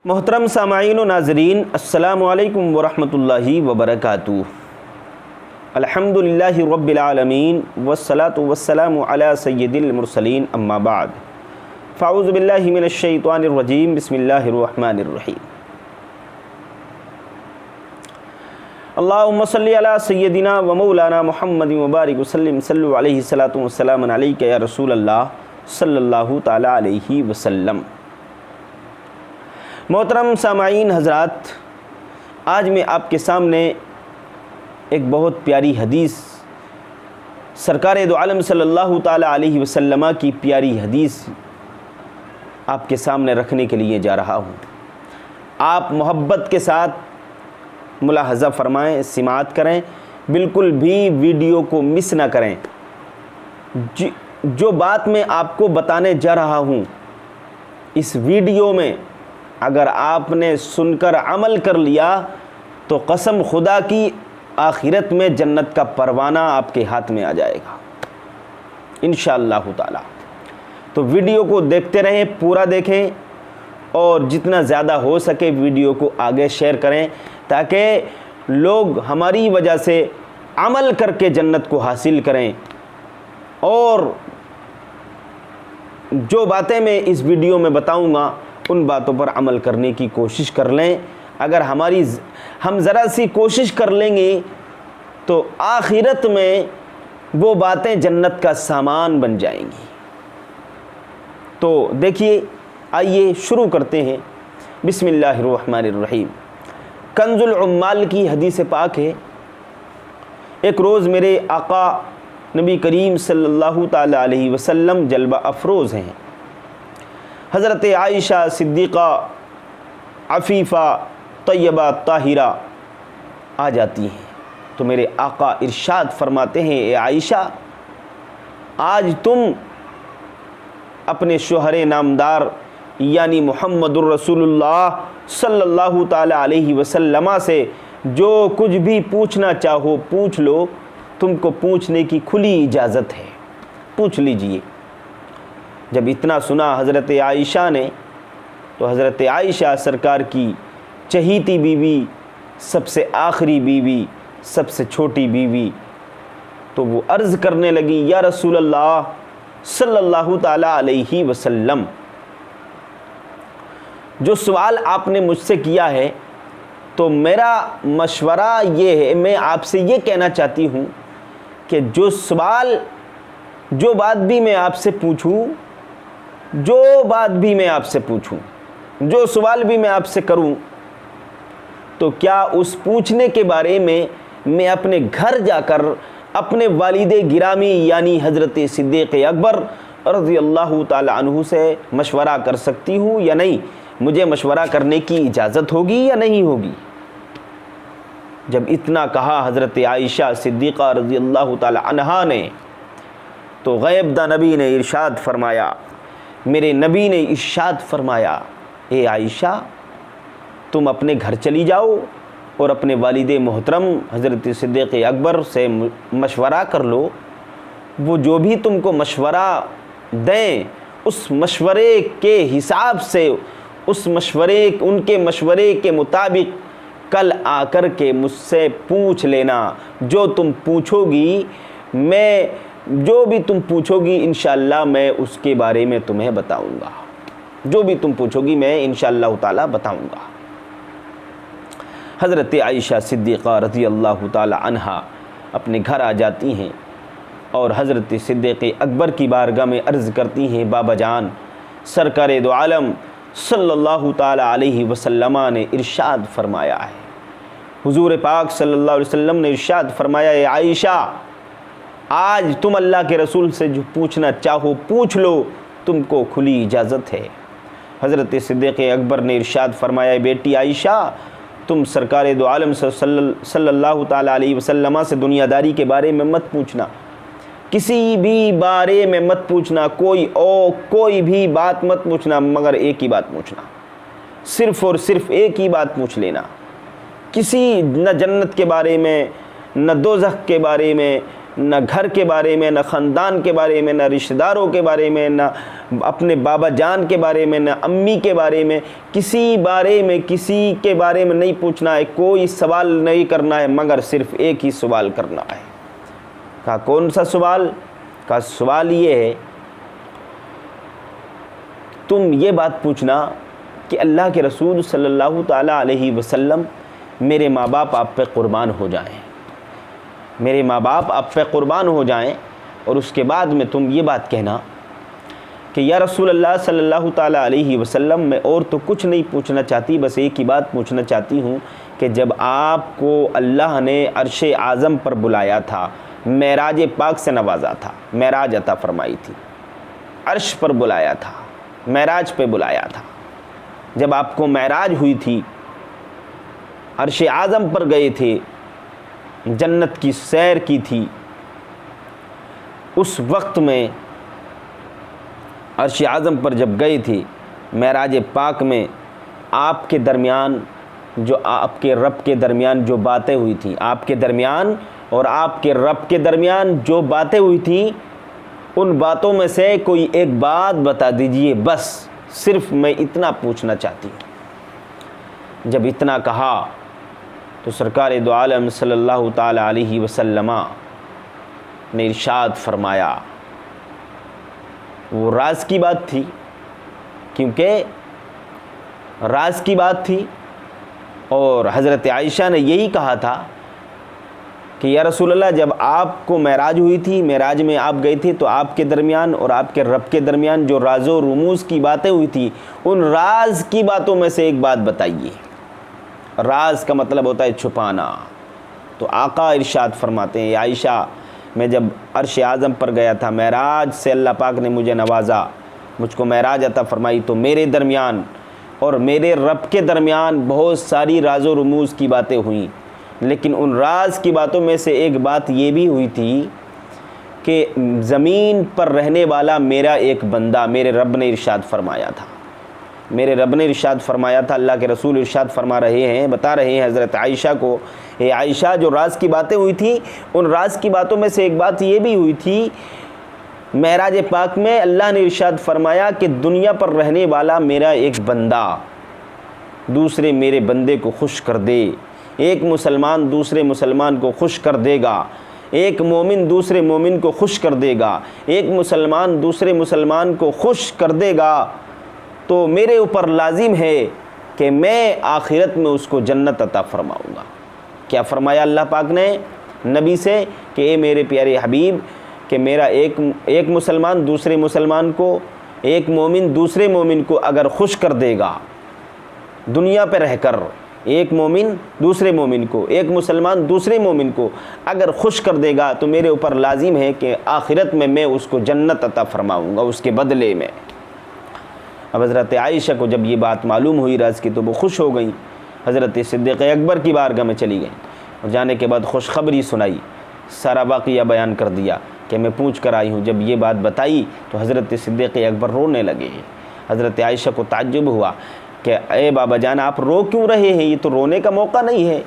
محترم سامعین و ناظرین، السلام علیکم ورحمۃ اللہ وبرکاتہ۔ الحمدللہ رب العالمین والصلاة والسلام علی سید المرسلین، اما بعد فاعوذ باللہ من الشیطان الرجیم، بسم اللہ الرحمن الرحیم۔ اللہم صلی علی سیدنا و مولانا محمد مبارک وسلم، صلو علیہ الصلاۃ والسلام علیک یا رسول اللہ صلی اللہ تعالی علیہ وسلم۔ محترم سامعین حضرات، آج میں آپ کے سامنے ایک بہت پیاری حدیث، سرکار دو عالم صلی اللہ تعالی علیہ وسلم کی پیاری حدیث آپ کے سامنے رکھنے کے لیے جا رہا ہوں۔ آپ محبت کے ساتھ ملاحظہ فرمائیں، سماعت کریں، بالکل بھی ویڈیو کو مس نہ کریں۔ جو بات میں آپ کو بتانے جا رہا ہوں، اس ویڈیو میں اگر آپ نے سن کر عمل کر لیا تو قسم خدا کی آخرت میں جنت کا پروانہ آپ کے ہاتھ میں آ جائے گا انشاءاللہ تعالی۔ تو ویڈیو کو دیکھتے رہیں، پورا دیکھیں اور جتنا زیادہ ہو سکے ویڈیو کو آگے شیئر کریں تاکہ لوگ ہماری وجہ سے عمل کر کے جنت کو حاصل کریں۔ اور جو باتیں میں اس ویڈیو میں بتاؤں گا ان باتوں پر عمل کرنے کی کوشش کر لیں۔ اگر ہم ذرا سی کوشش کر لیں گے تو آخرت میں وہ باتیں جنت کا سامان بن جائیں گی۔ تو دیکھیے، آئیے شروع کرتے ہیں۔ بسم اللہ الرحمن الرحیم۔ کنز العمال کی حدیث پاک ہے، ایک روز میرے آقا نبی کریم صلی اللہ تعالی علیہ وسلم جلوہ افروز ہیں۔ حضرت عائشہ صدیقہ عفیفہ طیبہ طاہرہ آ جاتی ہیں تو میرے آقا ارشاد فرماتے ہیں، اے عائشہ، آج تم اپنے شوہر نامدار یعنی محمد الرسول اللہ صلی اللہ تعالی علیہ وسلم سے جو کچھ بھی پوچھنا چاہو پوچھ لو، تم کو پوچھنے کی کھلی اجازت ہے، پوچھ لیجئے۔ جب اتنا سنا حضرت عائشہ نے تو حضرت عائشہ سرکار کی چہیتی بیوی، سب سے آخری بیوی، سب سے چھوٹی بیوی، تو وہ عرض کرنے لگی، یا رسول اللہ صلی اللہ تعالی علیہ وسلم، جو سوال آپ نے مجھ سے کیا ہے تو میرا مشورہ یہ ہے، میں آپ سے یہ کہنا چاہتی ہوں کہ جو بات بھی میں آپ سے پوچھوں، جو سوال بھی میں آپ سے کروں، تو کیا اس پوچھنے کے بارے میں اپنے گھر جا کر اپنے والد گرامی یعنی حضرت صدیق اکبر رضی اللہ تعالی عنہ سے مشورہ کر سکتی ہوں یا نہیں؟ مجھے مشورہ کرنے کی اجازت ہوگی یا نہیں ہوگی؟ جب اتنا کہا حضرت عائشہ صدیقہ رضی اللہ تعالی عنہا نے تو غیب دا نبی نے ارشاد فرمایا، میرے نبی نے ارشاد فرمایا، اے عائشہ، تم اپنے گھر چلی جاؤ اور اپنے والد محترم حضرت صدیق اکبر سے مشورہ کر لو۔ وہ جو بھی تم کو مشورہ دیں اس مشورے کے حساب سے، ان کے مشورے کے مطابق کل آ کر کے مجھ سے پوچھ لینا۔ جو بھی تم پوچھو گی انشاءاللہ میں اس کے بارے میں تمہیں بتاؤں گا، جو بھی تم پوچھو گی میں انشاءاللہ تعالی بتاؤں گا۔ حضرت عائشہ صدیقہ رضی اللہ تعالی عنہا اپنے گھر آ جاتی ہیں اور حضرت صدیق اکبر کی بارگاہ میں عرض کرتی ہیں، بابا جان، سرکار دو عالم صلی اللہ تعالی علیہ وسلم نے ارشاد فرمایا ہے، حضور پاک صلی اللہ علیہ وسلم نے ارشاد فرمایا، اے عائشہ، آج تم اللہ کے رسول سے جو پوچھنا چاہو پوچھ لو، تم کو کھلی اجازت ہے۔ حضرت صدیق اکبر نے ارشاد فرمایا، بیٹی عائشہ، تم سرکار دو عالم صلی اللہ تعالی علیہ وسلم سے دنیا داری کے بارے میں مت پوچھنا، کسی بھی بارے میں مت پوچھنا، کوئی بھی بات مت پوچھنا، مگر ایک ہی بات پوچھنا، صرف اور صرف ایک ہی بات پوچھ لینا۔ نہ جنت کے بارے میں، نہ دوزخ کے بارے میں، نہ گھر کے بارے میں، نہ خاندان کے بارے میں، نہ رشتہ داروں کے بارے میں، نہ اپنے بابا جان کے بارے میں، نہ امی کے بارے میں، کسی کے بارے میں نہیں پوچھنا ہے، کوئی سوال نہیں کرنا ہے، مگر صرف ایک ہی سوال کرنا ہے۔ کہا کون سا سوال؟ کہا سوال یہ ہے تم یہ بات پوچھنا کہ اللہ کے رسول صلی اللہ تعالیٰ علیہ وسلم میرے ماں باپ آپ پہ قربان ہو جائیں، میرے ماں باپ آپ پہ قربان ہو جائیں، اور اس کے بعد میں تم یہ بات کہنا کہ یا رسول اللہ صلی اللہ تعالیٰ علیہ وسلم میں اور تو کچھ نہیں پوچھنا چاہتی، بس ایک ہی بات پوچھنا چاہتی ہوں کہ جب آپ کو اللہ نے عرش اعظم پر بلایا تھا، معراج پاک سے نوازا تھا، معراج عطا فرمائی تھی، عرش پر بلایا تھا، معراج پہ بلایا تھا، جب آپ کو معراج ہوئی تھی، عرش اعظم پر گئے تھے، جنت کی سیر کی تھی، اس وقت میں عرش اعظم پر جب گئے تھے، معراج پاک میں آپ کے درمیان جو آپ کے رب کے درمیان جو باتیں ہوئی تھیں، آپ کے درمیان اور آپ کے رب کے درمیان جو باتیں ہوئی تھیں، ان باتوں میں سے کوئی ایک بات بتا دیجئے، بس صرف میں اتنا پوچھنا چاہتی ہوں۔ جب اتنا کہا تو سرکار دو عالم صلی اللہ تعالیٰ علیہ وسلم نے ارشاد فرمایا، وہ راز کی بات تھی، کیونکہ راز کی بات تھی، اور حضرت عائشہ نے یہی کہا تھا کہ یا رسول اللہ جب آپ کو معراج ہوئی تھی، معراج میں آپ گئے تھے، تو آپ کے درمیان اور آپ کے رب کے درمیان جو راز و رموز کی باتیں ہوئی تھی، ان راز کی باتوں میں سے ایک بات بتائیے۔ راز کا مطلب ہوتا ہے چھپانا۔ تو آقا ارشاد فرماتے ہیں، عائشہ میں جب عرش اعظم پر گیا تھا، معراج سے اللہ پاک نے مجھے نوازا، مجھ کو معراج عطا فرمائی، تو میرے درمیان اور میرے رب کے درمیان بہت ساری راز و رموز کی باتیں ہوئیں، لیکن ان راز کی باتوں میں سے ایک بات یہ بھی ہوئی تھی کہ زمین پر رہنے والا میرا ایک بندہ، میرے رب نے ارشاد فرمایا تھا، میرے رب نے ارشاد فرمایا تھا، اللہ کے رسول ارشاد فرما رہے ہیں، بتا رہے ہیں حضرت عائشہ کو، اے عائشہ جو راز کی باتیں ہوئی تھیں، ان راز کی باتوں میں سے ایک بات یہ بھی ہوئی تھی، معراج پاک میں اللہ نے ارشاد فرمایا کہ دنیا پر رہنے والا میرا ایک بندہ دوسرے میرے بندے کو خوش کر دے، ایک مسلمان دوسرے مسلمان کو خوش کر دے گا، ایک مومن دوسرے مومن کو خوش کر دے گا، ایک مسلمان دوسرے مسلمان کو خوش کر دے گا، تو میرے اوپر لازم ہے کہ میں آخرت میں اس کو جنت عطا فرماؤں گا۔ کیا فرمایا اللہ پاک نے نبی سے کہ اے میرے پیارے حبیب، کہ میرا ایک مسلمان دوسرے مسلمان کو، ایک مومن دوسرے مومن کو اگر خوش کر دے گا دنیا پہ رہ کر، ایک مومن دوسرے مومن کو، ایک مسلمان دوسرے مومن کو اگر خوش کر دے گا، تو میرے اوپر لازم ہے کہ آخرت میں اس کو جنت عطا فرماؤں گا اس کے بدلے میں۔ اب حضرت عائشہ کو جب یہ بات معلوم ہوئی راز کی، تو وہ خوش ہو گئیں، حضرت صدیق اکبر کی بارگاہ میں چلی گئیں، اور جانے کے بعد خوشخبری سنائی، سارا واقعہ بیان کر دیا کہ میں پوچھ کر آئی ہوں۔ جب یہ بات بتائی تو حضرت صدیق اکبر رونے لگے۔ حضرت عائشہ کو تعجب ہوا کہ اے بابا جان آپ رو کیوں رہے ہیں، یہ تو رونے کا موقع نہیں ہے،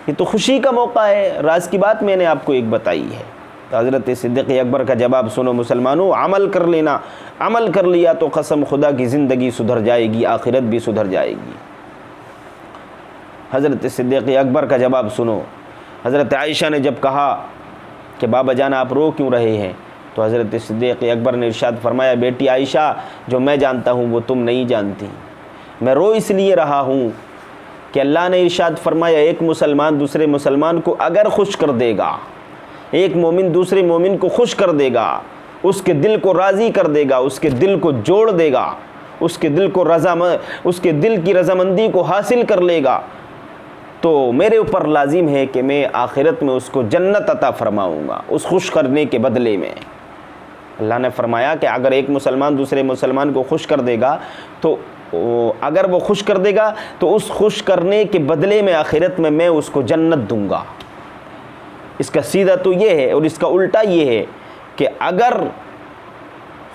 یہ تو خوشی کا موقع ہے، راز کی بات میں نے آپ کو ایک بتائی ہے۔ تو حضرت صدیق اکبر کا جواب سنو مسلمانوں، عمل کر لینا، عمل کر لیا تو قسم خدا کی زندگی سدھر جائے گی، آخرت بھی سدھر جائے گی۔ حضرت صدیق اکبر کا جواب سنو۔ حضرت عائشہ نے جب کہا کہ بابا جان آپ رو کیوں رہے ہیں، تو حضرت صدیق اکبر نے ارشاد فرمایا، بیٹی عائشہ جو میں جانتا ہوں وہ تم نہیں جانتی، میں رو اس لیے رہا ہوں کہ اللہ نے ارشاد فرمایا ایک مسلمان دوسرے مسلمان کو اگر خوش کر دے گا، ایک مومن دوسرے مومن کو خوش کر دے گا، اس کے دل کو راضی کر دے گا، اس کے دل کو جوڑ دے گا، اس کے دل کی رضامندی کو حاصل کر لے گا، تو میرے اوپر لازم ہے کہ میں آخرت میں اس کو جنت عطا فرماؤں گا اس خوش کرنے کے بدلے میں۔ اللہ نے فرمایا کہ اگر ایک مسلمان دوسرے مسلمان کو خوش کر دے گا، تو اگر وہ خوش کر دے گا تو اس خوش کرنے کے بدلے میں آخرت میں اس کو جنت دوں گا۔ اس کا سیدھا تو یہ ہے، اور اس کا الٹا یہ ہے کہ اگر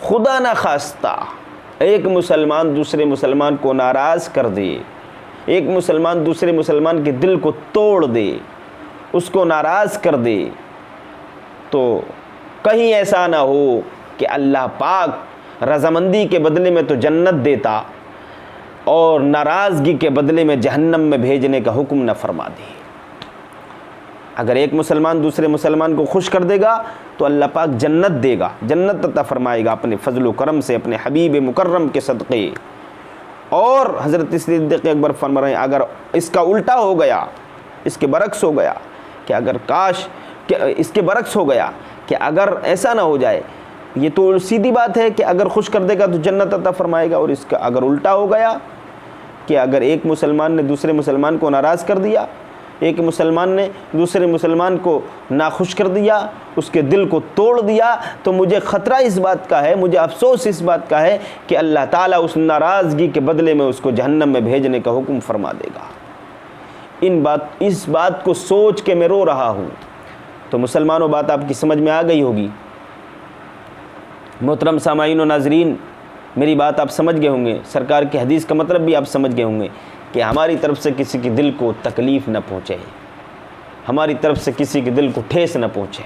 خدا نہ خواستہ ایک مسلمان دوسرے مسلمان کو ناراض کر دے، ایک مسلمان دوسرے مسلمان کے دل کو توڑ دے، اس کو ناراض کر دے، تو تو کہیں ایسا نہ ہو کہ اللہ پاک رضامندی کے بدلے میں تو جنت دیتا اور ناراضگی کے بدلے میں جہنم میں بھیجنے کا حکم نہ فرما دے۔ اگر ایک مسلمان دوسرے مسلمان کو خوش کر دے گا تو اللہ پاک جنت دے گا، جنت عطا فرمائے گا اپنے فضل و کرم سے، اپنے حبیب مکرم کے صدقے۔ اور حضرت صدیق اکبر فرما رہے ہیں اگر اس کا الٹا ہو گیا، اس کے برعکس ہو گیا کہ اگر کاش کہ اس کے برعکس ہو گیا کہ اگر ایسا نہ ہو جائے، یہ تو سیدھی بات ہے کہ اگر خوش کر دے گا تو جنت عطا فرمائے گا، اور اس کا اگر الٹا ہو گیا کہ اگر ایک مسلمان نے دوسرے مسلمان کو ناراض کر دیا، ایک مسلمان نے دوسرے مسلمان کو ناخوش کر دیا، اس کے دل کو توڑ دیا، تو مجھے خطرہ اس بات کا ہے، مجھے افسوس اس بات کا ہے کہ اللہ تعالیٰ اس ناراضگی کے بدلے میں اس کو جہنم میں بھیجنے کا حکم فرما دے گا۔ اس بات کو سوچ کے میں رو رہا ہوں۔ تو مسلمانوں، بات آپ کی سمجھ میں آ گئی ہوگی۔ محترم سامعین و ناظرین، میری بات آپ سمجھ گئے ہوں گے، سرکار کی حدیث کا مطلب بھی آپ سمجھ گئے ہوں گے کہ ہماری طرف سے کسی کے دل کو تکلیف نہ پہنچے، ہماری طرف سے کسی کے دل کو ٹھیس نہ پہنچے،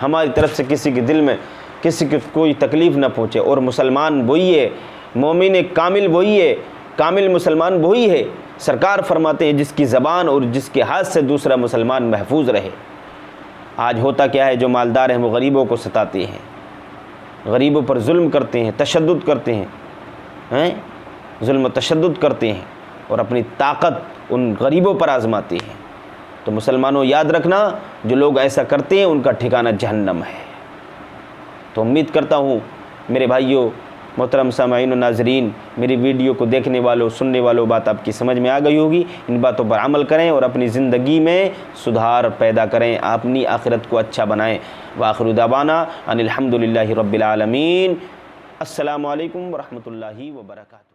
ہماری طرف سے کسی کے دل میں کسی کو کوئی تکلیف نہ پہنچے۔ اور مسلمان وہی ہے، مومن کامل وہی ہے، کامل مسلمان وہی ہے، سرکار فرماتے ہیں جس کی زبان اور جس کے ہاتھ سے دوسرا مسلمان محفوظ رہے۔ آج ہوتا کیا ہے، جو مالدار ہیں وہ غریبوں کو ستاتے ہیں، غریبوں پر ظلم کرتے ہیں، تشدد کرتے ہیں، ظلم و تشدد کرتے ہیں اور اپنی طاقت ان غریبوں پر آزماتے ہیں۔ تو مسلمانوں یاد رکھنا، جو لوگ ایسا کرتے ہیں ان کا ٹھکانہ جہنم ہے۔ تو امید کرتا ہوں میرے بھائیوں، محترم سامعین و ناظرین، میری ویڈیو کو دیکھنے والوں سننے والوں، بات آپ کی سمجھ میں آ گئی ہوگی۔ ان باتوں پر عمل کریں اور اپنی زندگی میں سدھار پیدا کریں، اپنی آخرت کو اچھا بنائیں۔ وآخر دعوانا ان الحمد للہ رب العالمین۔ السلام علیکم ورحمۃ اللہ وبرکاتہ۔